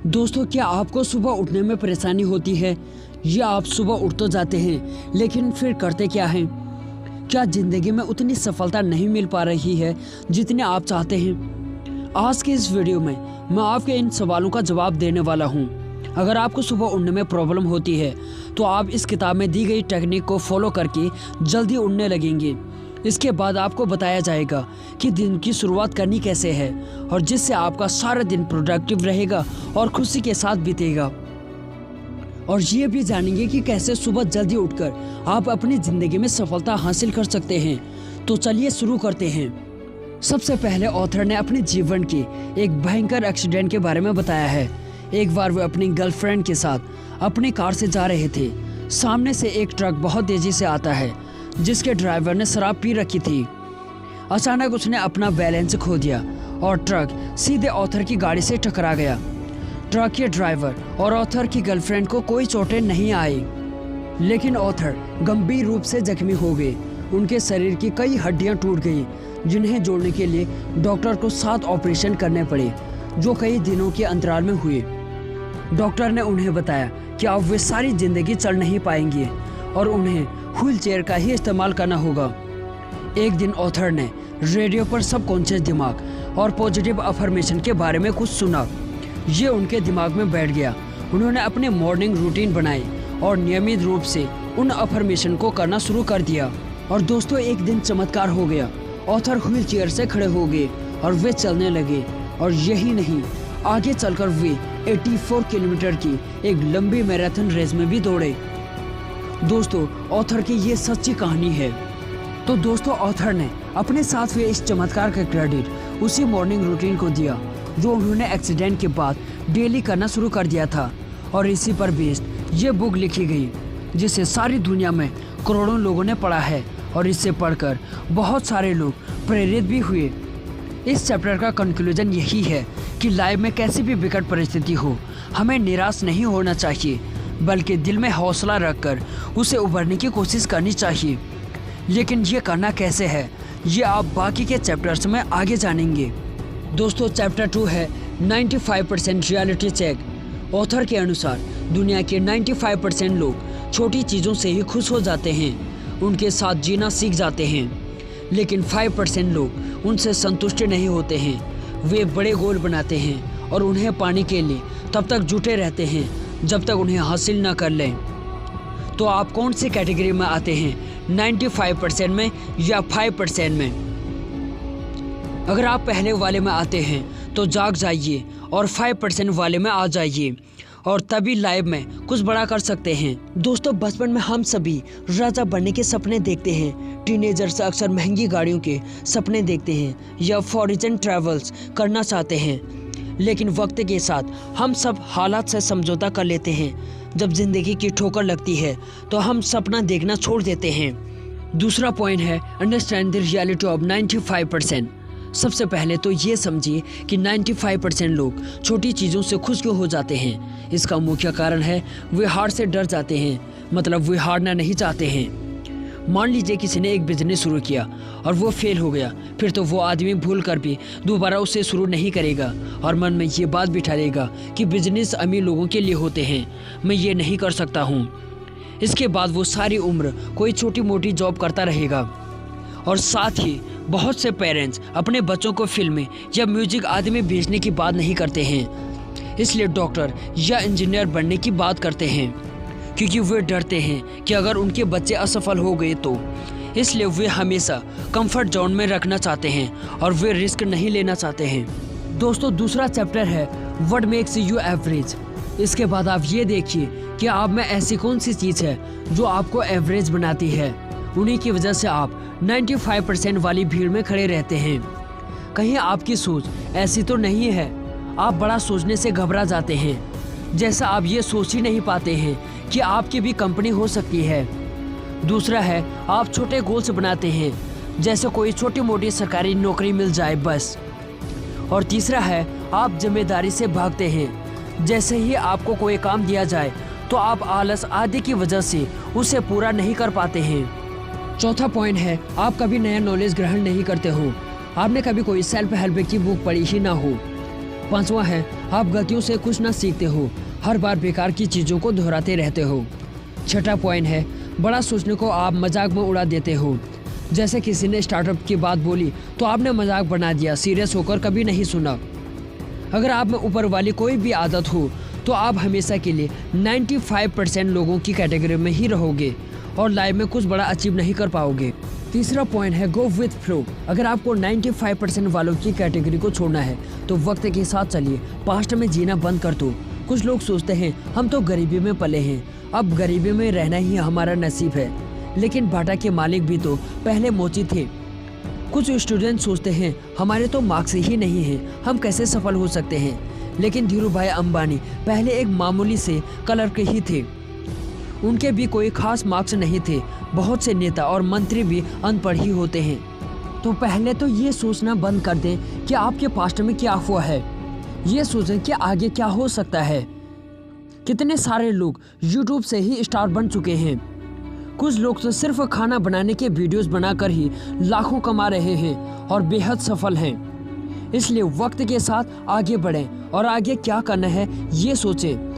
दोस्तों, क्या आपको सुबह उठने में परेशानी होती है या आप सुबह उठ तो जाते हैं लेकिन फिर करते क्या हैं? क्या ज़िंदगी में उतनी सफलता नहीं मिल पा रही है जितने आप चाहते हैं? आज के इस वीडियो में मैं आपके इन सवालों का जवाब देने वाला हूं। अगर आपको सुबह उठने में प्रॉब्लम होती है तो आप इस किताब में दी गई टेक्निक को फॉलो करके जल्दी उठने लगेंगे। इसके बाद आपको बताया जाएगा कि दिन की शुरुआत करनी कैसे है और जिससे आपका सारा दिन प्रोडक्टिव रहेगा और खुशी के साथ बीतेगा। और ये भी जानेंगे कि कैसे सुबह जल्दी उठकर आप अपनी ज़िंदगी में सफलता हासिल कर सकते हैं। तो चलिए शुरू करते हैं। सबसे पहले ऑथर ने अपने जीवन के एक भयंकर एक्सीडेंट के बारे में बताया है। एक बार वे अपनी गर्लफ्रेंड के साथ अपनी कार से जा रहे थे। सामने से एक ट्रक बहुत तेजी से आता है जिसके ड्राइवर ने शराब पी रखी थी। अचानक उसने अपना बैलेंस खो दिया और ट्रक सीधे ऑथर की गाड़ी से टकरा गया। ट्रक के ड्राइवर और ऑथर की गर्लफ्रेंड को कोई चोटें नहीं आई, लेकिन ऑथर गंभीर रूप से जख्मी हो गए। उनके शरीर की कई हड्डियां टूट गई, जिन्हें जोड़ने के लिए डॉक्टर को 7 ऑपरेशन करने पड़े, जो कई दिनों के अंतराल में हुए। डॉक्टर ने उन्हें बताया कि अब वे सारी जिंदगी चल नहीं पाएंगे और उन्हें व्हील चेयर का ही इस्तेमाल करना होगा। एक दिन ऑथर ने रेडियो पर सबकॉन्शियस दिमाग और पॉजिटिव अफर्मेशन के बारे में कुछ सुना। ये उनके दिमाग में बैठ गया। उन्होंने अपने मॉर्निंग रूटीन बनाई और नियमित रूप से उन अफर्मेशन को करना शुरू कर दिया। और दोस्तों, एक दिन चमत्कार हो गया। ऑथर व्हील चेयर से खड़े हो गए और वे चलने लगे। और यही नहीं, आगे चलकर वे 84 किलोमीटर की एक लंबी मैराथन रेस में भी दौड़े। दोस्तों, ऑथर की ये सच्ची कहानी है। तो दोस्तों, ऑथर ने अपने साथ हुए इस चमत्कार का क्रेडिट उसी मॉर्निंग रूटीन को दिया जो उन्होंने एक्सीडेंट के बाद डेली करना शुरू कर दिया था। और इसी पर बेस्ड ये बुक लिखी गई, जिसे सारी दुनिया में करोड़ों लोगों ने पढ़ा है और इससे पढ़कर बहुत सारे लोग प्रेरित भी हुए। इस चैप्टर का कंक्लूजन यही है कि लाइफ में कैसी भी विकट परिस्थिति हो, हमें निराश नहीं होना चाहिए, बल्कि दिल में हौसला रखकर उसे उभरने की कोशिश करनी चाहिए। लेकिन ये करना कैसे है, ये आप बाकी के चैप्टर्स में आगे जानेंगे। दोस्तों, चैप्टर 2 है 95% रियलिटी चेक। ऑथर के अनुसार दुनिया के 95% लोग छोटी चीज़ों से ही खुश हो जाते हैं, उनके साथ जीना सीख जाते हैं। लेकिन 5% लोग उनसे संतुष्ट नहीं होते हैं। वे बड़े गोल बनाते हैं और उन्हें पाने के लिए तब तक जुटे रहते हैं जब तक उन्हें हासिल न कर लें। तो आप कौन सी कैटेगरी में आते हैं, 95% में या 5% में? अगर आप पहले वाले में आते हैं तो जाग जाइए और 5% वाले में आ जाइए और तभी लाइफ में कुछ बड़ा कर सकते हैं। दोस्तों, बचपन में हम सभी राजा बनने के सपने देखते हैं। टीनेजर्स अक्सर महंगी गाड़ियों के सपने देखते हैं या फॉरेन ट्रैवल्स करना चाहते हैं। लेकिन वक्त के साथ हम सब हालात से समझौता कर लेते हैं। जब जिंदगी की ठोकर लगती है तो हम सपना देखना छोड़ देते हैं। दूसरा पॉइंट है अंडरस्टैंड द रियलिटी ऑफ 95%। सबसे पहले तो ये समझिए कि 95% लोग छोटी चीज़ों से खुश क्यों हो जाते हैं। इसका मुख्य कारण है वे हार से डर जाते हैं, मतलब वे हारना नहीं चाहते हैं। मान लीजिए किसी ने एक बिजनेस शुरू किया और वो फेल हो गया, फिर तो वो आदमी भूल कर भी दोबारा उसे शुरू नहीं करेगा और मन में ये बात बिठा लेगा कि बिजनेस अमीर लोगों के लिए होते हैं, मैं ये नहीं कर सकता हूँ। इसके बाद वो सारी उम्र कोई छोटी मोटी जॉब करता रहेगा। और साथ ही बहुत से पेरेंट्स अपने बच्चों को फिल्में या म्यूजिक आदि में भेजने की बात नहीं करते हैं, इसलिए डॉक्टर या इंजीनियर बनने की बात करते हैं, क्योंकि वे डरते हैं कि अगर उनके बच्चे असफल हो गए तो। इसलिए वे हमेशा कंफर्ट जोन में रखना चाहते हैं और वे रिस्क नहीं लेना चाहते हैं। दोस्तों, दूसरा चैप्टर है व्हाट मेक्स यू एवरेज। इसके बाद आप ये देखिए कि आप में ऐसी कौन सी चीज़ है जो आपको एवरेज बनाती है। उन्हीं की वजह से आप 95% वाली भीड़ में खड़े रहते हैं। कहीं आपकी सोच ऐसी तो नहीं है, आप बड़ा सोचने से घबरा जाते हैं, जैसा आप ये सोच ही नहीं पाते हैं कि आपकी भी कंपनी हो सकती है। दूसरा है आप छोटे गोल्स बनाते हैं, जैसे कोई छोटी मोटी सरकारी नौकरी मिल जाए बस। और तीसरा है आप जिम्मेदारी से भागते हैं, जैसे ही आपको कोई काम दिया जाए तो आप आलस आदि की वजह से उसे पूरा नहीं कर पाते हैं। चौथा पॉइंट है आप कभी नया नॉलेज ग्रहण नहीं करते हो। आपने कभी कोई सेल्फ हेल्प की बुक पढ़ी ही ना हो। 5वां है, आप गलतियों से कुछ ना सीखते हो, हर बार बेकार की चीज़ों को दोहराते रहते हो। 6ठा पॉइंट है, बड़ा सोचने को आप मजाक में उड़ा देते हो। जैसे किसी ने स्टार्टअप की बात बोली तो आपने मजाक बना दिया, सीरियस होकर कभी नहीं सुना। अगर आप में ऊपर वाली कोई भी आदत हो तो आप हमेशा के लिए 95% लोगों की कैटेगरी में ही रहोगे और लाइफ में कुछ बड़ा अचीव नहीं कर पाओगे। तीसरा पॉइंट है, गो विथ फ्लो। अगर आपको 95% वालों की कैटेगरी को छोड़ना है तो वक्त के साथ चलिए, पास्ट में जीना बंद कर दो। कुछ लोग सोचते हैं हम तो गरीबी में पले हैं, अब गरीबी में रहना ही हमारा नसीब है, लेकिन बाटा के मालिक भी तो पहले मोची थे। कुछ स्टूडेंट सोचते हैं हमारे तो मार्क्स ही नहीं हैं, हम कैसे सफल हो सकते हैं, लेकिन धीरू भाई अंबानी पहले एक मामूली से क्लर्क ही थे, उनके भी कोई खास मार्क्स नहीं थे। बहुत से नेता और मंत्री भी अनपढ़ ही होते हैं। तो पहले तो ये सोचना बंद कर दें कि आपके पास्ट में क्या हुआ है, ये सोचें कि आगे क्या हो सकता है। कितने सारे लोग YouTube से ही स्टार बन चुके हैं। कुछ लोग तो सिर्फ खाना बनाने के वीडियोस बनाकर ही लाखों कमा रहे हैं और बेहद सफल हैं। इसलिए वक्त के साथ आगे बढ़ें और आगे क्या करना है ये सोचें।